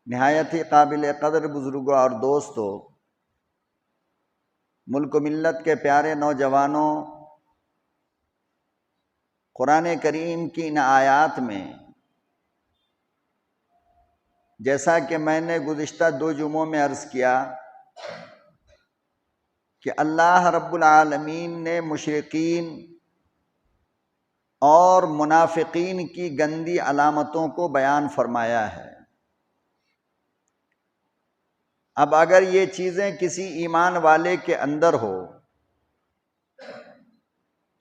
نہایت ہی قابل قدر بزرگوں اور دوستوں، ملک و ملت کے پیارے نوجوانوں، قرآن کریم کی ان آیات میں جیسا کہ میں نے گزشتہ 2 جمعوں میں عرض کیا کہ اللہ رب العالمین نے مشرکین اور منافقین کی گندی علامتوں کو بیان فرمایا ہے۔ اب اگر یہ چیزیں کسی ایمان والے کے اندر ہو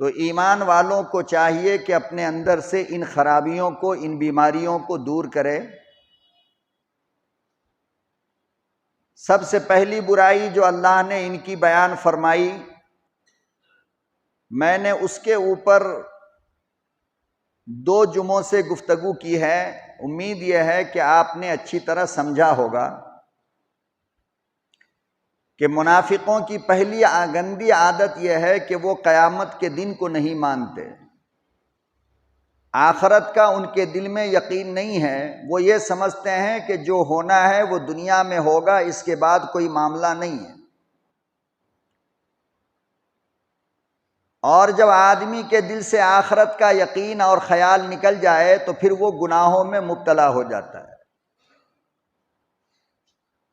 تو ایمان والوں کو چاہیے کہ اپنے اندر سے ان خرابیوں کو، ان بیماریوں کو دور کرے۔ سب سے پہلی برائی جو اللہ نے ان کی بیان فرمائی، میں نے اس کے اوپر 2 جمعوں سے گفتگو کی ہے۔ امید یہ ہے کہ آپ نے اچھی طرح سمجھا ہوگا کہ منافقوں کی پہلی گندی عادت یہ ہے کہ وہ قیامت کے دن کو نہیں مانتے، آخرت کا ان کے دل میں یقین نہیں ہے۔ وہ یہ سمجھتے ہیں کہ جو ہونا ہے وہ دنیا میں ہوگا، اس کے بعد کوئی معاملہ نہیں ہے۔ اور جب آدمی کے دل سے آخرت کا یقین اور خیال نکل جائے تو پھر وہ گناہوں میں مبتلا ہو جاتا ہے۔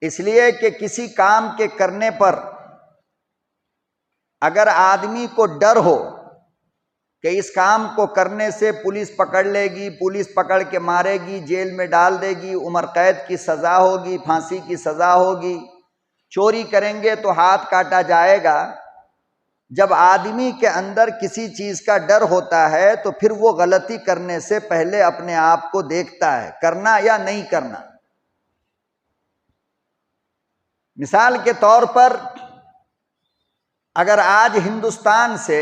اس لیے کہ کسی کام کے کرنے پر اگر آدمی کو ڈر ہو کہ اس کام کو کرنے سے پولیس پکڑ لے گی، پولیس پکڑ کے مارے گی، جیل میں ڈال دے گی، عمر قید کی سزا ہوگی، پھانسی کی سزا ہوگی، چوری کریں گے تو ہاتھ کاٹا جائے گا، جب آدمی کے اندر کسی چیز کا ڈر ہوتا ہے تو پھر وہ غلطی کرنے سے پہلے اپنے آپ کو دیکھتا ہے، کرنا یا نہیں کرنا۔ مثال کے طور پر اگر آج ہندوستان سے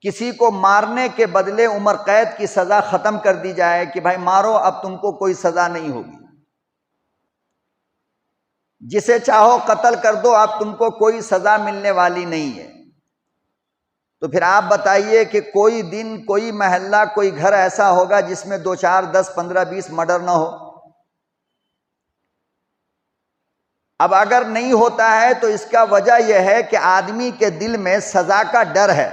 کسی کو مارنے کے بدلے عمر قید کی سزا ختم کر دی جائے کہ بھائی مارو، اب تم کو کوئی سزا نہیں ہوگی، جسے چاہو قتل کر دو، اب تم کو کوئی سزا ملنے والی نہیں ہے، تو پھر آپ بتائیے کہ کوئی دن، کوئی محلہ، کوئی گھر ایسا ہوگا جس میں 2 4 10 15 20 مرڈر نہ ہو؟ اب اگر نہیں ہوتا ہے تو اس کا وجہ یہ ہے کہ آدمی کے دل میں سزا کا ڈر ہے۔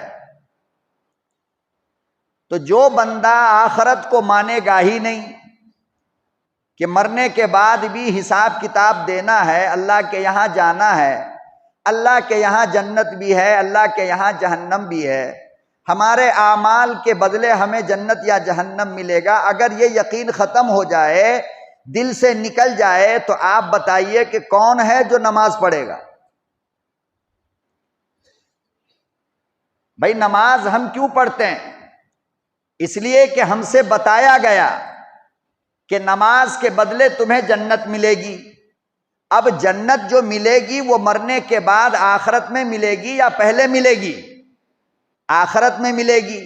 تو جو بندہ آخرت کو مانے گا ہی نہیں کہ مرنے کے بعد بھی حساب کتاب دینا ہے، اللہ کے یہاں جانا ہے، اللہ کے یہاں جنت بھی ہے، اللہ کے یہاں جہنم بھی ہے، ہمارے اعمال کے بدلے ہمیں جنت یا جہنم ملے گا، اگر یہ یقین ختم ہو جائے، دل سے نکل جائے، تو آپ بتائیے کہ کون ہے جو نماز پڑھے گا؟ بھائی نماز ہم کیوں پڑھتے ہیں؟ اس لیے کہ ہم سے بتایا گیا کہ نماز کے بدلے تمہیں جنت ملے گی۔ اب جنت جو ملے گی وہ مرنے کے بعد آخرت میں ملے گی یا پہلے ملے گی؟ آخرت میں ملے گی۔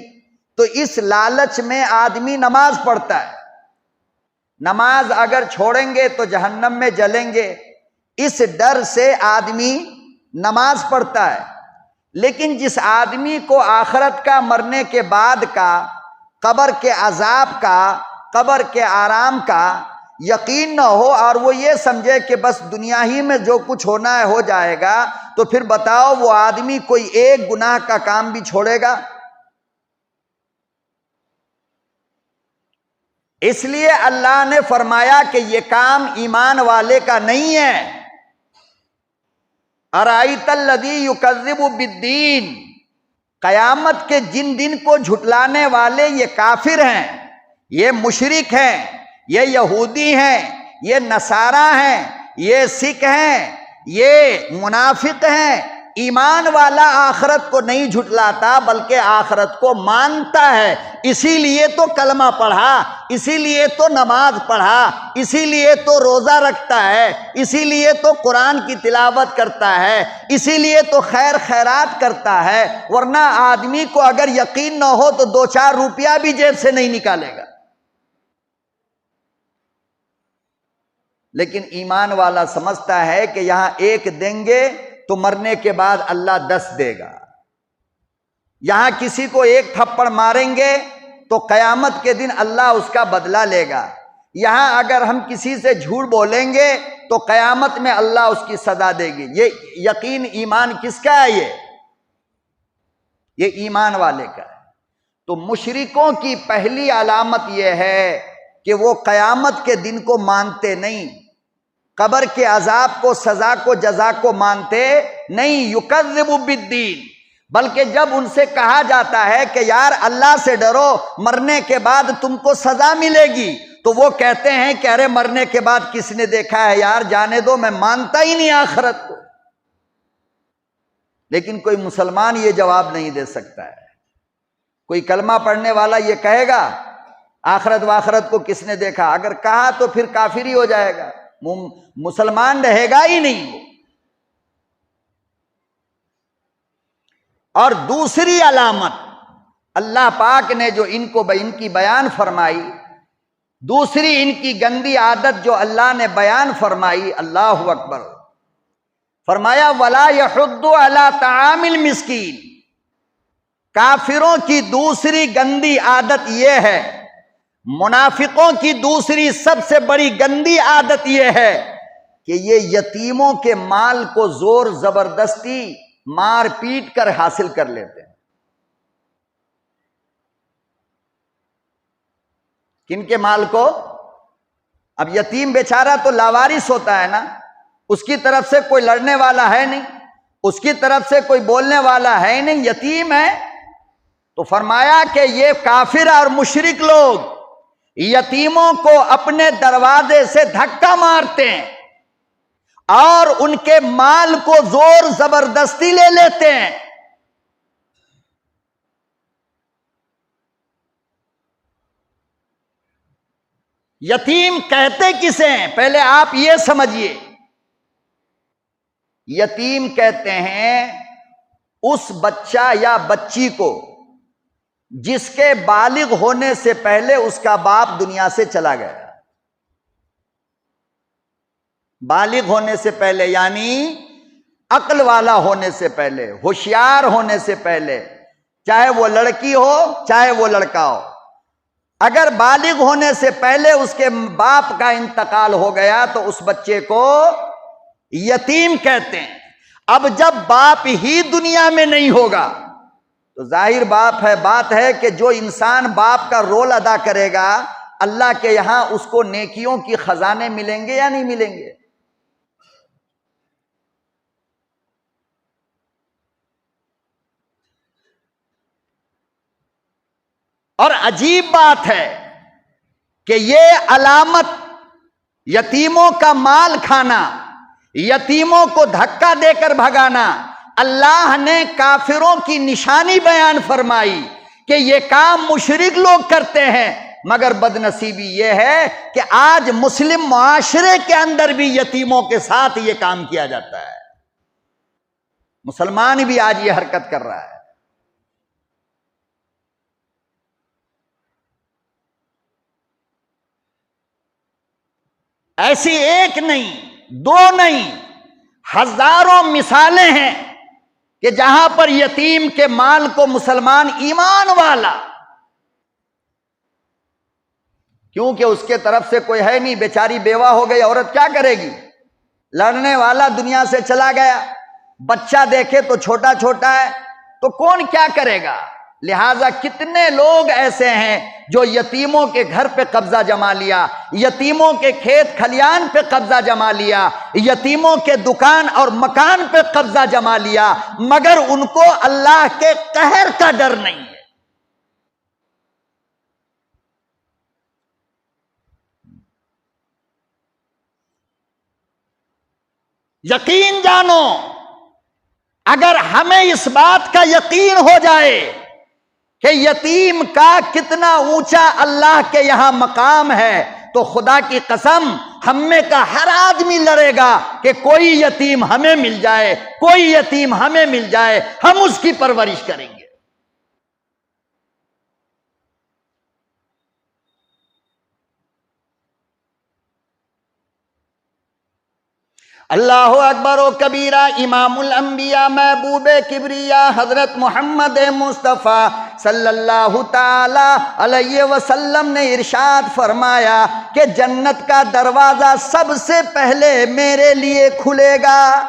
تو اس لالچ میں آدمی نماز پڑھتا ہے۔ نماز اگر چھوڑیں گے تو جہنم میں جلیں گے، اس ڈر سے آدمی نماز پڑھتا ہے۔ لیکن جس آدمی کو آخرت کا، مرنے کے بعد کا، قبر کے عذاب کا، قبر کے آرام کا یقین نہ ہو، اور وہ یہ سمجھے کہ بس دنیا ہی میں جو کچھ ہونا ہے ہو جائے گا، تو پھر بتاؤ وہ آدمی کوئی ایک گناہ کا کام بھی چھوڑے گا؟ اس لیے اللہ نے فرمایا کہ یہ کام ایمان والے کا نہیں ہے۔ ارأیت الذی یکذب بالدین، قیامت کے جن دن کو جھٹلانے والے یہ کافر ہیں، یہ مشرک ہیں، یہ یہودی ہیں، یہ نصارہ ہیں، یہ سکھ ہیں، یہ منافق ہیں۔ ایمان والا آخرت کو نہیں جھٹلاتا بلکہ آخرت کو مانتا ہے، اسی لیے تو کلمہ پڑھا، اسی لیے تو نماز پڑھا، اسی لیے تو روزہ رکھتا ہے، اسی لیے تو قرآن کی تلاوت کرتا ہے، اسی لیے تو خیر خیرات کرتا ہے۔ ورنہ آدمی کو اگر یقین نہ ہو تو 2 4 روپیہ بھی جیب سے نہیں نکالے گا۔ لیکن ایمان والا سمجھتا ہے کہ یہاں 1 دیں گے تو مرنے کے بعد اللہ 10 دے گا، یہاں کسی کو 1 تھپڑ ماریں گے تو قیامت کے دن اللہ اس کا بدلہ لے گا، یہاں اگر ہم کسی سے جھوٹ بولیں گے تو قیامت میں اللہ اس کی سزا دے گی۔ یہ یقین ایمان کس کا ہے؟ یہ ایمان والے کا ہے۔ تو مشرکوں کی پہلی علامت یہ ہے کہ وہ قیامت کے دن کو مانتے نہیں، قبر کے عذاب کو، سزا کو، جزا کو مانتے نہیں۔ یکذب بالدین، بلکہ جب ان سے کہا جاتا ہے کہ یار اللہ سے ڈرو، مرنے کے بعد تم کو سزا ملے گی، تو وہ کہتے ہیں کہ ارے مرنے کے بعد کس نے دیکھا ہے یار، جانے دو، میں مانتا ہی نہیں آخرت کو۔ لیکن کوئی مسلمان یہ جواب نہیں دے سکتا ہے۔ کوئی کلمہ پڑھنے والا یہ کہے گا آخرت واخرت کو کس نے دیکھا؟ اگر کہا تو پھر کافر ہی ہو جائے گا، مسلمان رہے گا ہی نہیں۔ اور دوسری علامت اللہ پاک نے جو ان کی بیان فرمائی، دوسری ان کی گندی عادت جو اللہ نے بیان فرمائی، اللہ اکبر، فرمایا وَلَا يَحُضُّ عَلَىٰ طَعَامِ الْمِسْكِينِ۔ کافروں کی دوسری گندی عادت یہ ہے، منافقوں کی دوسری سب سے بڑی گندی عادت یہ ہے کہ یہ یتیموں کے مال کو زور زبردستی مار پیٹ کر حاصل کر لیتے ہیں۔ کن کے مال کو؟ اب یتیم بیچارہ تو لاوارث ہوتا ہے نا، اس کی طرف سے کوئی لڑنے والا ہے نہیں، اس کی طرف سے کوئی بولنے والا ہے نہیں، یتیم ہے۔ تو فرمایا کہ یہ کافر اور مشرک لوگ یتیموں کو اپنے دروازے سے دھکا مارتے ہیں اور ان کے مال کو زور زبردستی لے لیتے ہیں۔ یتیم کہتے کسے ہیں؟ پہلے آپ یہ سمجھیے، یتیم کہتے ہیں اس بچہ یا بچی کو جس کے بالغ ہونے سے پہلے اس کا باپ دنیا سے چلا گیا۔ بالغ ہونے سے پہلے یعنی عقل والا ہونے سے پہلے، ہوشیار ہونے سے پہلے، چاہے وہ لڑکی ہو چاہے وہ لڑکا ہو، اگر بالغ ہونے سے پہلے اس کے باپ کا انتقال ہو گیا تو اس بچے کو یتیم کہتے ہیں۔ اب جب باپ ہی دنیا میں نہیں ہوگا تو ظاہر بات ہے کہ جو انسان باپ کا رول ادا کرے گا اللہ کے یہاں اس کو نیکیوں کی خزانے ملیں گے یا نہیں ملیں گے؟ اور عجیب بات ہے کہ یہ علامت یتیموں کا مال کھانا، یتیموں کو دھکا دے کر بھگانا، اللہ نے کافروں کی نشانی بیان فرمائی کہ یہ کام مشرک لوگ کرتے ہیں، مگر بد نصیبی یہ ہے کہ آج مسلم معاشرے کے اندر بھی یتیموں کے ساتھ یہ کام کیا جاتا ہے۔ مسلمان بھی آج یہ حرکت کر رہا ہے۔ ایسی ایک نہیں، دو نہیں، ہزاروں مثالیں ہیں کہ جہاں پر یتیم کے مال کو مسلمان ایمان والا، کیونکہ اس کے طرف سے کوئی ہے نہیں، بیچاری بیوہ ہو گئی، عورت کیا کرے گی؟ لڑنے والا دنیا سے چلا گیا، بچہ دیکھے تو چھوٹا چھوٹا ہے، تو کون کیا کرے گا؟ لہذا کتنے لوگ ایسے ہیں جو یتیموں کے گھر پہ قبضہ جما لیا، یتیموں کے کھیت کھلیان پہ قبضہ جما لیا، یتیموں کے دکان اور مکان پہ قبضہ جما لیا، مگر ان کو اللہ کے قہر کا ڈر نہیں ہے۔ یقین جانو، اگر ہمیں اس بات کا یقین ہو جائے کہ یتیم کا کتنا اونچا اللہ کے یہاں مقام ہے، تو خدا کی قسم ہم میں کا ہر آدمی لڑے گا کہ کوئی یتیم ہمیں مل جائے، کوئی یتیم ہمیں مل جائے، ہم اس کی پرورش کریں گے۔ اللہ اکبر و کبیرہ، امام الانبیاء محبوب کبریا حضرت محمد مصطفیٰ صلی اللہ تعالی علیہ وسلم نے ارشاد فرمایا کہ جنت کا دروازہ سب سے پہلے میرے لیے کھلے گا۔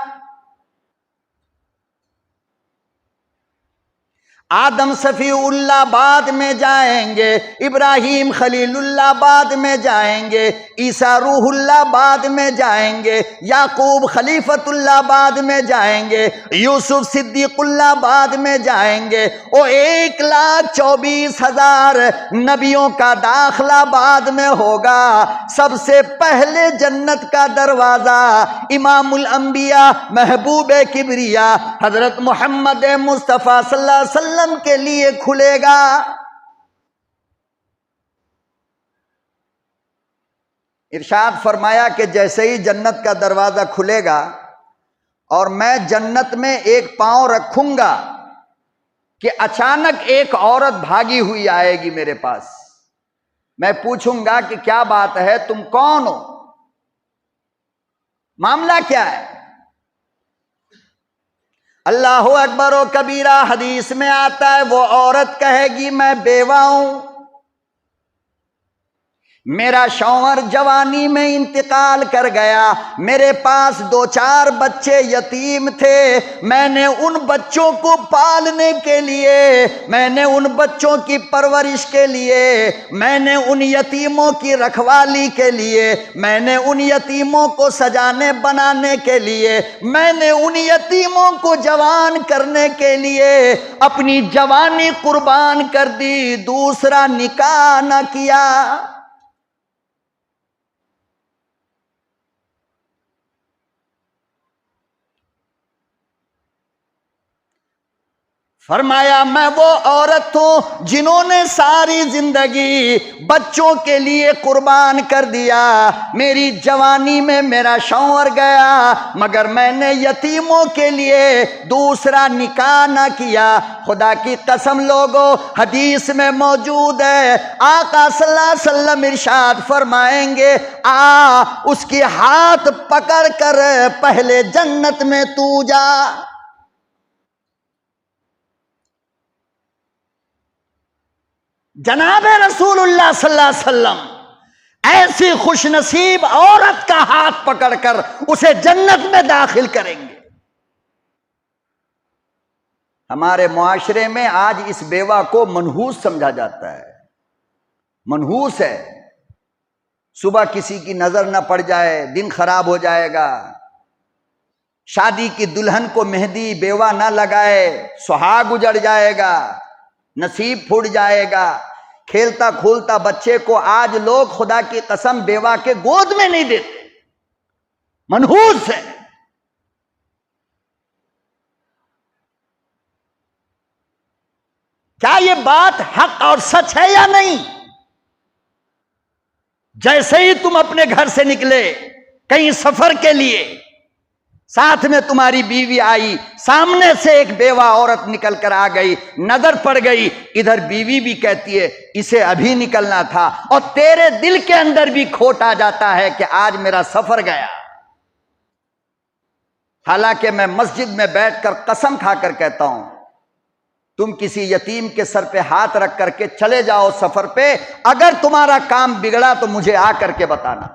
آدم صفی اللہ بعد میں جائیں گے، ابراہیم خلیل اللہ بعد میں جائیں گے، عیسیٰ روح اللہ بعد میں جائیں گے، یعقوب خلیفت اللہ بعد میں جائیں گے، یوسف صدیق اللہ بعد میں جائیں گے، اور 1,24,000 نبیوں کا داخلہ بعد میں ہوگا۔ سب سے پہلے جنت کا دروازہ امام الانبیاء محبوب کبریا حضرت محمد مصطفیٰ صلی اللہ علیہ وسلم کے لیے کھلے گا۔ ارشاد فرمایا کہ جیسے ہی جنت کا دروازہ کھلے گا اور میں جنت میں ایک پاؤں رکھوں گا کہ اچانک ایک عورت بھاگی ہوئی آئے گی میرے پاس۔ میں پوچھوں گا کہ کیا بات ہے، تم کون ہو، معاملہ کیا ہے؟ اللہ اکبر و کبیرہ، حدیث میں آتا ہے وہ عورت کہے گی میں بیوہ ہوں، میرا شوہر جوانی میں انتقال کر گیا، میرے پاس 2-4 بچے یتیم تھے، میں نے ان بچوں کو پالنے کے لیے، میں نے ان بچوں کی پرورش کے لیے، میں نے ان یتیموں کی رکھوالی کے لیے، میں نے ان یتیموں کو سجانے بنانے کے لیے، میں نے ان یتیموں کو جوان کرنے کے لیے اپنی جوانی قربان کر دی، دوسرا نکاح نہ کیا۔ فرمایا میں وہ عورت ہوں جنہوں نے ساری زندگی بچوں کے لیے قربان کر دیا، میری جوانی میں میرا شوہر گیا مگر میں نے یتیموں کے لیے دوسرا نکاح نہ کیا۔ خدا کی قسم لوگوں، حدیث میں موجود ہے، آقا صلی اللہ علیہ وسلم ارشاد فرمائیں گے اس کی ہاتھ پکڑ کر پہلے جنت میں تو جا۔ جناب رسول اللہ صلی اللہ علیہ وسلم ایسی خوش نصیب عورت کا ہاتھ پکڑ کر اسے جنت میں داخل کریں گے۔ ہمارے معاشرے میں آج اس بیوہ کو منحوس سمجھا جاتا ہے، منحوس ہے، صبح کسی کی نظر نہ پڑ جائے دن خراب ہو جائے گا، شادی کی دلہن کو مہندی بیوہ نہ لگائے سہاگ اجڑ جائے گا، نصیب پھوٹ جائے گا، کھیلتا کھولتا بچے کو آج لوگ خدا کی قسم بیوہ کے گود میں نہیں دیتے، منحوس ہے۔ کیا یہ بات حق اور سچ ہے یا نہیں؟ جیسے ہی تم اپنے گھر سے نکلے کہیں سفر کے لیے، ساتھ میں تمہاری بیوی آئی، سامنے سے ایک بیوہ عورت نکل کر آ گئی، نظر پڑ گئی، ادھر بیوی بھی کہتی ہے اسے ابھی نکلنا تھا، اور تیرے دل کے اندر بھی کھوٹ آ جاتا ہے کہ آج میرا سفر گیا۔ حالانکہ میں مسجد میں بیٹھ کر قسم کھا کر کہتا ہوں، تم کسی یتیم کے سر پہ ہاتھ رکھ کر کے چلے جاؤ سفر پہ، اگر تمہارا کام بگڑا تو مجھے آ کر کے بتانا،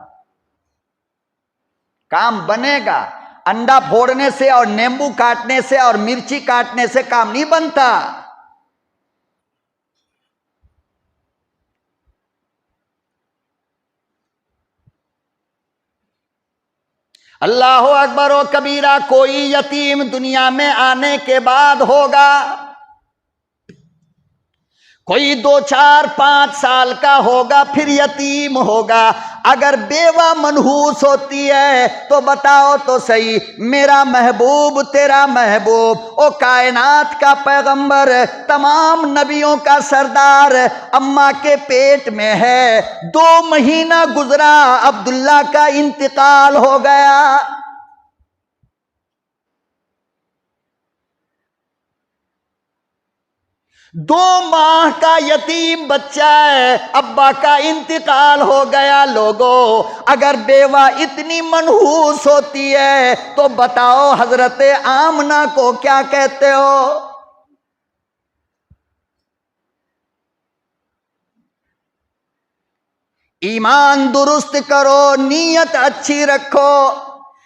کام بنے گا۔ انڈا پھوڑنے سے اور نیمبو کاٹنے سے اور مرچی کاٹنے سے کام نہیں بنتا۔ اللہ اکبر و کبیرہ، کوئی یتیم دنیا میں آنے کے بعد ہوگا، کوئی 2-4-5 سال کا ہوگا پھر یتیم ہوگا۔ اگر بیوہ منحوس ہوتی ہے تو بتاؤ تو صحیح، میرا محبوب تیرا محبوب، او کائنات کا پیغمبر، تمام نبیوں کا سردار، اماں کے پیٹ میں ہے، 2 مہینہ گزرا، عبداللہ کا انتقال ہو گیا۔ 2 ماہ کا یتیم بچہ ہے، ابا کا انتقال ہو گیا۔ لوگوں، اگر بیوہ اتنی منحوس ہوتی ہے تو بتاؤ حضرت آمنہ کو کیا کہتے ہو؟ ایمان درست کرو، نیت اچھی رکھو،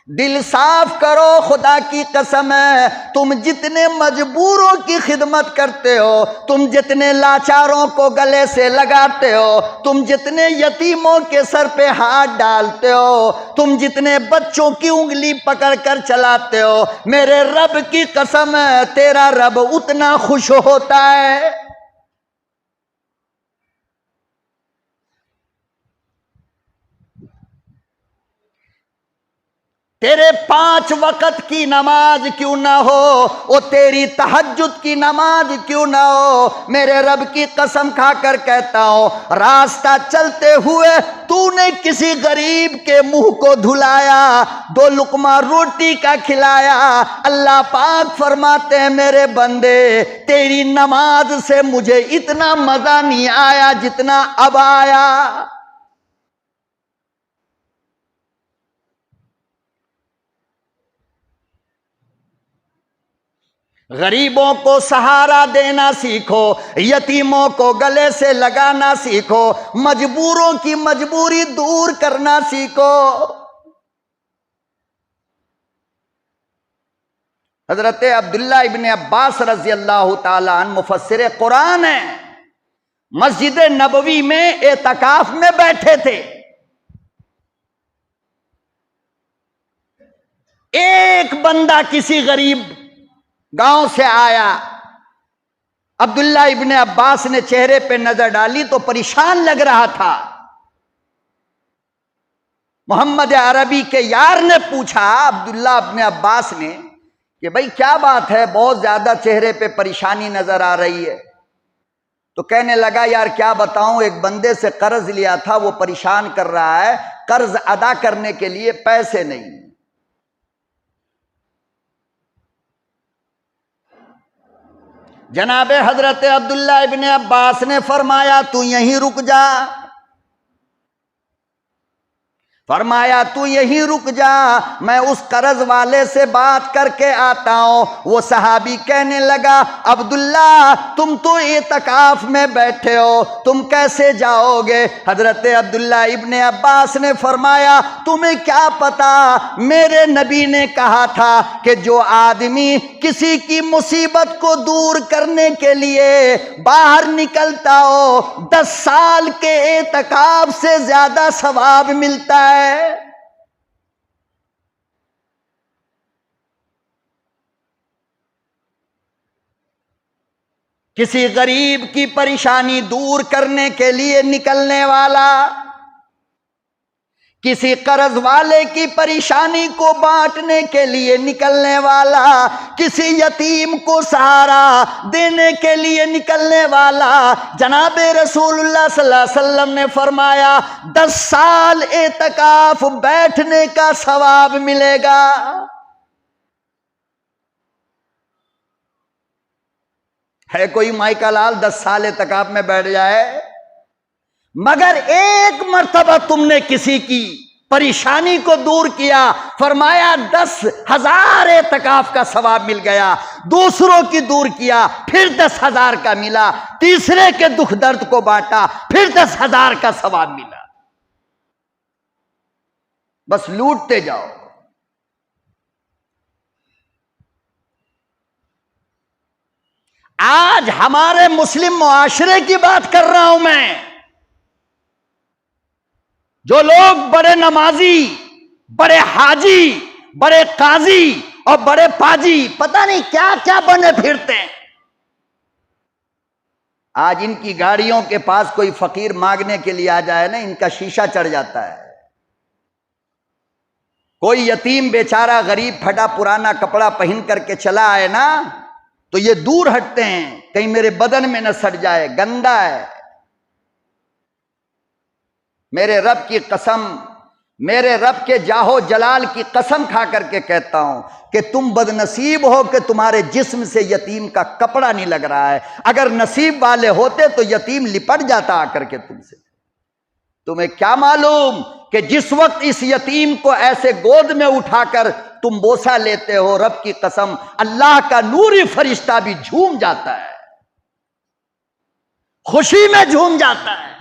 دل صاف کرو۔ خدا کی قسم ہے، تم جتنے مجبوروں کی خدمت کرتے ہو، تم جتنے لاچاروں کو گلے سے لگاتے ہو، تم جتنے یتیموں کے سر پہ ہاتھ ڈالتے ہو، تم جتنے بچوں کی انگلی پکڑ کر چلاتے ہو، میرے رب کی قسم ہے تیرا رب اتنا خوش ہوتا ہے۔ تیرے 5 وقت کی نماز کیوں نہ ہو، وہ تیری تہجد کی نماز کیوں نہ ہو، میرے رب کی قسم کھا کر کہتا ہوں، راستہ چلتے ہوئے تو نے کسی غریب کے منہ کو دھلایا، 2 لقمہ روٹی کا کھلایا۔ اللہ پاک فرماتے ہیں میرے بندے، تیری نماز سے مجھے اتنا مزہ نہیں آیا جتنا اب آیا۔ غریبوں کو سہارا دینا سیکھو، یتیموں کو گلے سے لگانا سیکھو، مجبوروں کی مجبوری دور کرنا سیکھو۔ حضرت عبداللہ ابن عباس رضی اللہ تعالی عنہ مفسر قرآن ہیں، مسجد نبوی میں اعتکاف میں بیٹھے تھے، ایک بندہ کسی غریب گاؤں سے آیا، عبداللہ ابن عباس نے چہرے پہ نظر ڈالی تو پریشان لگ رہا تھا۔ محمد عربی کے یار نے پوچھا عبداللہ ابن عباس نے کہ بھائی کیا بات ہے، بہت زیادہ چہرے پہ پریشانی نظر آ رہی ہے۔ تو کہنے لگا یار کیا بتاؤں، ایک بندے سے قرض لیا تھا، وہ پریشان کر رہا ہے، قرض ادا کرنے کے لیے پیسے نہیں۔ جناب حضرت عبداللہ ابن عباس نے فرمایا تو یہیں رک جا، فرمایا تو یہیں رک جا، میں اس قرض والے سے بات کر کے آتا ہوں۔ وہ صحابی کہنے لگا عبداللہ تم تو اعتکاف میں بیٹھے ہو، تم کیسے جاؤ گے؟ حضرت عبداللہ ابن عباس نے فرمایا تمہیں کیا پتا، میرے نبی نے کہا تھا کہ جو آدمی کسی کی مصیبت کو دور کرنے کے لیے باہر نکلتا ہو، 10 سال کے اعتکاف سے زیادہ ثواب ملتا ہے۔ کسی غریب کی پریشانی دور کرنے کے لیے نکلنے والا، کسی قرض والے کی پریشانی کو بانٹنے کے لیے نکلنے والا، کسی یتیم کو سہارا دینے کے لیے نکلنے والا، جناب رسول اللہ صلی اللہ علیہ وسلم نے فرمایا 10 سال اعتکاف بیٹھنے کا ثواب ملے گا۔ ہے کوئی مائیکا لال 10 سال اعتکاف میں بیٹھ جائے؟ مگر ایک مرتبہ تم نے کسی کی پریشانی کو دور کیا، فرمایا 10,000 اعتکاف کا ثواب مل گیا۔ دوسروں کی دور کیا، پھر 10,000 کا ملا، تیسرے کے دکھ درد کو بانٹا، پھر 10,000 کا ثواب ملا۔ بس لوٹتے جاؤ۔ آج ہمارے مسلم معاشرے کی بات کر رہا ہوں میں، جو لوگ بڑے نمازی، بڑے حاجی، بڑے قاضی اور بڑے پاجی پتہ نہیں کیا کیا بنے پھرتے ہیں، آج ان کی گاڑیوں کے پاس کوئی فقیر مانگنے کے لیے آ جائے نا، ان کا شیشہ چڑھ جاتا ہے۔ کوئی یتیم بیچارہ غریب پھٹا پرانا کپڑا پہن کر کے چلا آئے نا تو یہ دور ہٹتے ہیں، کہیں میرے بدن میں نہ سٹ جائے، گندا ہے۔ میرے رب کی قسم، میرے رب کے جاہو جلال کی قسم کھا کر کے کہتا ہوں کہ تم بد نصیب ہو کہ تمہارے جسم سے یتیم کا کپڑا نہیں لگ رہا ہے. اگر نصیب والے ہوتے تو یتیم لپٹ جاتا آ کر کے تم سے. تمہیں کیا معلوم کہ جس وقت اس یتیم کو ایسے گود میں اٹھا کر تم بوسہ لیتے ہو، رب کی قسم اللہ کا نوری فرشتہ بھی جھوم جاتا ہے، خوشی میں جھوم جاتا ہے.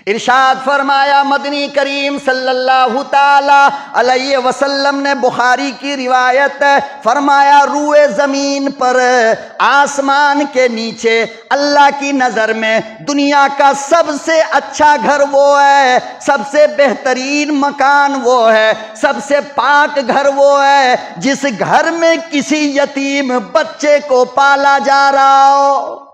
ارشاد فرمایا مدنی کریم صلی اللہ تعالی علیہ وسلم نے، بخاری کی روایت ہے، فرمایا روئے زمین پر آسمان کے نیچے اللہ کی نظر میں دنیا کا سب سے اچھا گھر وہ ہے، سب سے بہترین مکان وہ ہے، سب سے پاک گھر وہ ہے جس گھر میں کسی یتیم بچے کو پالا جا رہا ہو.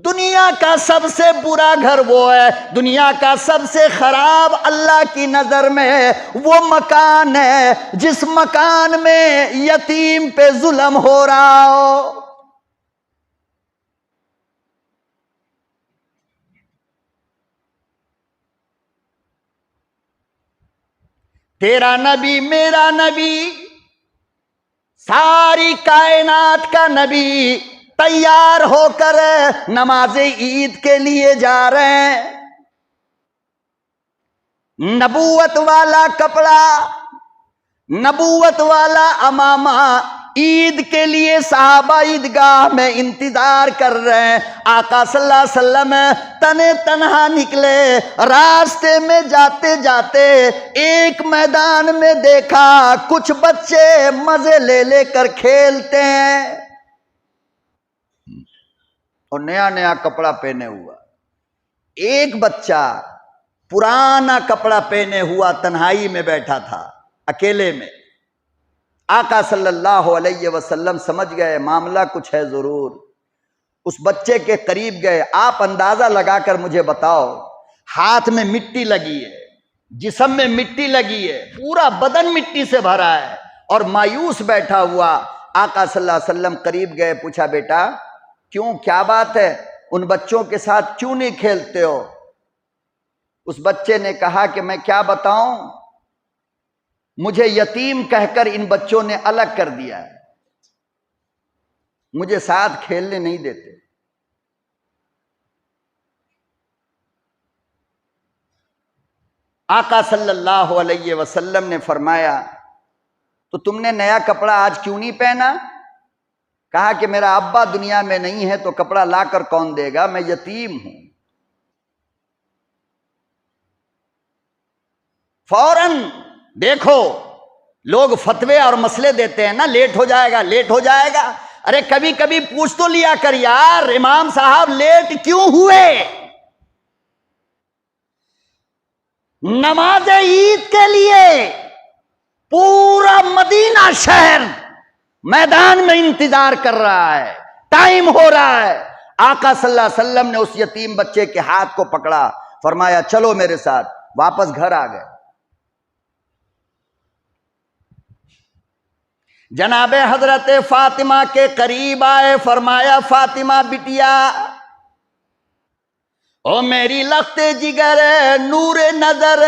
دنیا کا سب سے برا گھر وہ ہے، دنیا کا سب سے خراب اللہ کی نظر میں وہ مکان ہے جس مکان میں یتیم پہ ظلم ہو رہا ہو. تیرا نبی میرا نبی ساری کائنات کا نبی تیار ہو کر نماز عید کے لیے جا رہے ہیں. نبوت والا کپڑا، نبوت والا امامہ عید کے لیے صحابہ عیدگاہ میں انتظار کر رہے ہیں. آقا صلی اللہ علیہ وسلم تنے تنہا نکلے. راستے میں جاتے جاتے ایک میدان میں دیکھا کچھ بچے مزے لے لے کر کھیلتے ہیں اور نیا نیا کپڑا پہنے ہوا. ایک بچہ پرانا کپڑا پہنے ہوا تنہائی میں بیٹھا تھا، اکیلے میں. آقا صلی اللہ علیہ وسلم سمجھ گئے معاملہ کچھ ہے ضرور. اس بچے کے قریب گئے. آپ اندازہ لگا کر مجھے بتاؤ، ہاتھ میں مٹی لگی ہے، جسم میں مٹی لگی ہے، پورا بدن مٹی سے بھرا ہے اور مایوس بیٹھا ہوا. آقا صلی اللہ علیہ وسلم قریب گئے، پوچھا بیٹا کیوں، کیا بات ہے، ان بچوں کے ساتھ کیوں نہیں کھیلتے ہو؟ اس بچے نے کہا کہ میں کیا بتاؤں، مجھے یتیم کہہ کر ان بچوں نے الگ کر دیا ہے، مجھے ساتھ کھیلنے نہیں دیتے. آقا صلی اللہ علیہ وسلم نے فرمایا تو تم نے نیا کپڑا آج کیوں نہیں پہنا؟ کہا کہ میرا ابا دنیا میں نہیں ہے تو کپڑا لا کر کون دے گا، میں یتیم ہوں. فوراً دیکھو لوگ فتوے اور مسئلے دیتے ہیں نا، لیٹ ہو جائے گا لیٹ ہو جائے گا. ارے کبھی کبھی پوچھ تو لیا کر یار، امام صاحب لیٹ کیوں ہوئے؟ نماز عید کے لیے پورا مدینہ شہر میدان میں انتظار کر رہا ہے، ٹائم ہو رہا ہے. آقا صلی اللہ علیہ وسلم نے اس یتیم بچے کے ہاتھ کو پکڑا، فرمایا چلو میرے ساتھ. واپس گھر آ گئے. جناب حضرت فاطمہ کے قریب آئے، فرمایا فاطمہ بٹیا، او میری لخت جگر نور نظر،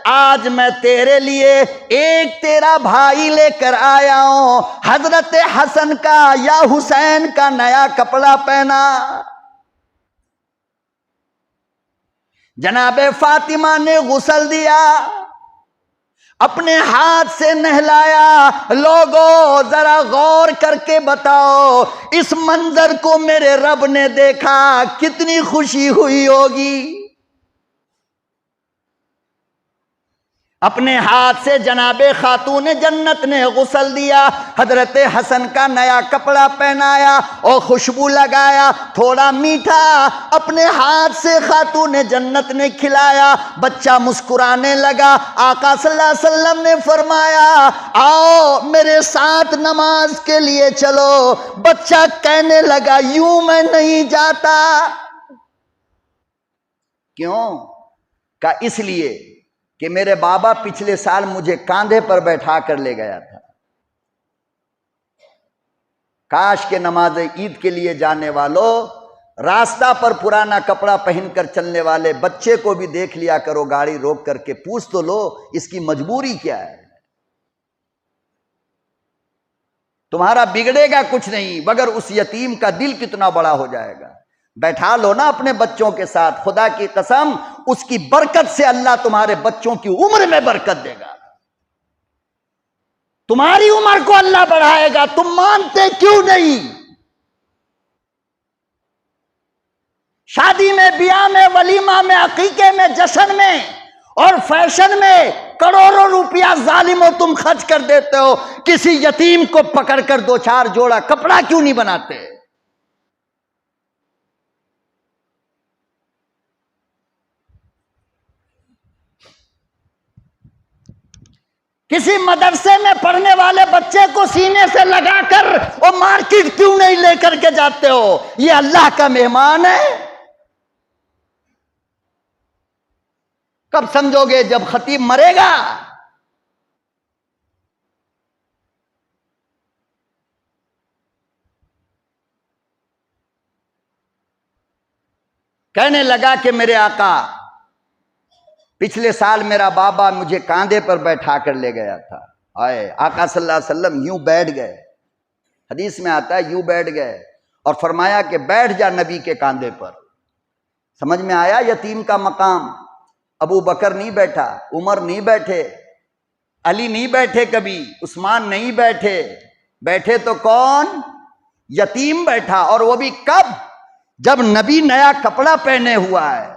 آج میں تیرے لیے ایک تیرا بھائی لے کر آیا ہوں. حضرت حسن کا یا حسین کا نیا کپڑا پہنا. جناب فاطمہ نے غسل دیا، اپنے ہاتھ سے نہلایا. لوگوں ذرا غور کر کے بتاؤ اس منظر کو میرے رب نے دیکھا کتنی خوشی ہوئی ہوگی. اپنے ہاتھ سے جناب خاتون جنت نے غسل دیا، حضرت حسن کا نیا کپڑا پہنایا اور خوشبو لگایا، تھوڑا میٹھا اپنے ہاتھ سے خاتون جنت نے کھلایا. بچہ مسکرانے لگا. آقا صلی اللہ علیہ وسلم نے فرمایا آؤ میرے ساتھ نماز کے لیے چلو. بچہ کہنے لگا یوں میں نہیں جاتا. کیوں؟ کہا اس لیے کہ میرے بابا پچھلے سال مجھے کاندھے پر بیٹھا کر لے گیا تھا. کاش کے نماز عید کے لیے جانے والوں، راستہ پر پرانا کپڑا پہن کر چلنے والے بچے کو بھی دیکھ لیا کرو، گاڑی روک کر کے پوچھ تو لو اس کی مجبوری کیا ہے۔ تمہارا بگڑے گا کچھ نہیں، مگر اس یتیم کا دل کتنا بڑا ہو جائے گا۔ بیٹھا لو نا اپنے بچوں کے ساتھ، خدا کی قسم اس کی برکت سے اللہ تمہارے بچوں کی عمر میں برکت دے گا، تمہاری عمر کو اللہ بڑھائے گا۔ تم مانتے کیوں نہیں؟ شادی میں، بیاہ میں، ولیمہ میں، عقیقے میں، جشن میں اور فیشن میں کروڑوں روپیہ ظالموں تم خرچ کر دیتے ہو، کسی یتیم کو پکڑ کر دو چار جوڑا کپڑا کیوں نہیں بناتے؟ کسی مدرسے میں پڑھنے والے بچے کو سینے سے لگا کر وہ مارکیٹ کیوں نہیں لے کر کے جاتے ہو؟ یہ اللہ کا مہمان ہے۔ کب سمجھو گے؟ جب خطیب مرے گا۔ کہنے لگا کہ میرے آقا، پچھلے سال میرا بابا مجھے کاندھے پر بیٹھا کر لے گیا تھا۔ آئے آقا صلی اللہ علیہ وسلم یوں بیٹھ گئے، حدیث میں آتا ہے یوں بیٹھ گئے اور فرمایا کہ بیٹھ جا نبی کے کاندھے پر۔ سمجھ میں آیا یتیم کا مقام؟ ابو بکر نہیں بیٹھا، عمر نہیں بیٹھے، علی نہیں بیٹھے، کبھی عثمان نہیں بیٹھے، بیٹھے تو کون؟ یتیم بیٹھا۔ اور وہ بھی کب؟ جب نبی نیا کپڑا پہنے ہوا ہے،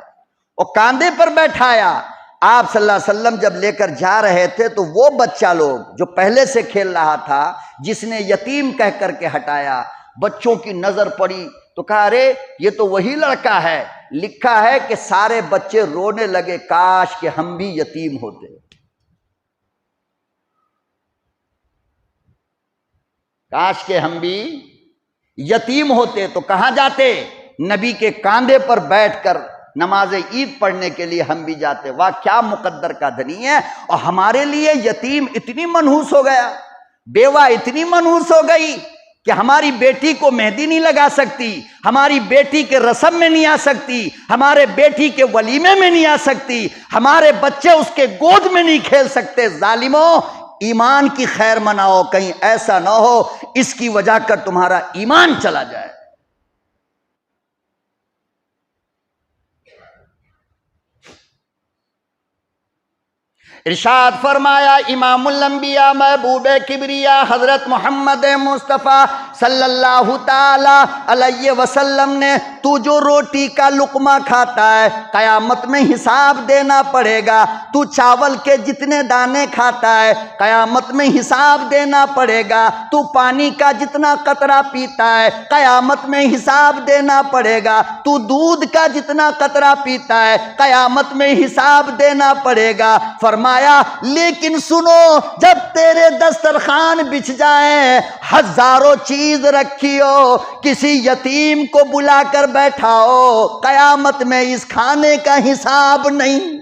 وہ کاندھے پر بیٹھایا۔ آپ صلی اللہ علیہ وسلم جب لے کر جا رہے تھے تو وہ بچہ لوگ جو پہلے سے کھیل رہا تھا، جس نے یتیم کہہ کر کے ہٹایا، بچوں کی نظر پڑی تو کہا ارے یہ تو وہی لڑکا ہے۔ لکھا ہے کہ سارے بچے رونے لگے، کاش کہ ہم بھی یتیم ہوتے، کاش کہ ہم بھی یتیم ہوتے تو کہاں جاتے؟ نبی کے کاندھے پر بیٹھ کر نماز عید پڑھنے کے لیے ہم بھی جاتے۔ واہ کیا مقدر کا دھنی ہے۔ اور ہمارے لیے یتیم اتنی منحوس ہو گیا، بیوہ اتنی منحوس ہو گئی کہ ہماری بیٹی کو مہندی نہیں لگا سکتی، ہماری بیٹی کے رسم میں نہیں آ سکتی، ہمارے بیٹی کے ولیمے میں نہیں آ سکتی، ہمارے بچے اس کے گود میں نہیں کھیل سکتے۔ ظالموں، ایمان کی خیر مناؤ، کہیں ایسا نہ ہو اس کی وجہ کر تمہارا ایمان چلا جائے۔ ارشاد فرمایا امام الانبیاء محبوب کبریا حضرت محمد مصطفیٰ صلی اللہ تعالی علیہ وسلم نے، تو جو روٹی کا لقمہ کھاتا ہے قیامت میں حساب دینا پڑے گا، تو چاول کے جتنے دانے کھاتا ہے قیامت میں حساب دینا پڑے گا، تو پانی کا جتنا قطرہ پیتا ہے قیامت میں حساب دینا پڑے گا، تو دودھ کا جتنا قطرہ پیتا ہے قیامت میں حساب دینا پڑے گا۔ فرمایا لیکن سنو، جب تیرے دسترخوان بچھ جائیں، ہزاروں چیز رکھی ہو، کسی یتیم کو بلا کر بیٹھاؤ، قیامت میں اس کھانے کا حساب نہیں۔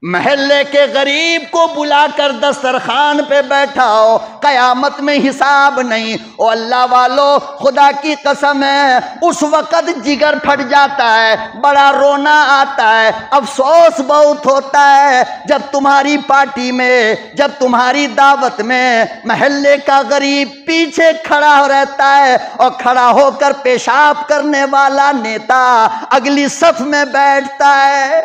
محلے کے غریب کو بلا کر دسترخوان پہ بیٹھاؤ، قیامت میں حساب نہیں۔ او اللہ والو، خدا کی قسم ہے اس وقت جگر پھٹ جاتا ہے، بڑا رونا آتا ہے، افسوس بہت ہوتا ہے جب تمہاری پارٹی میں، جب تمہاری دعوت میں محلے کا غریب پیچھے کھڑا رہتا ہے اور کھڑا ہو کر پیشاب کرنے والا نیتا اگلی صف میں بیٹھتا ہے۔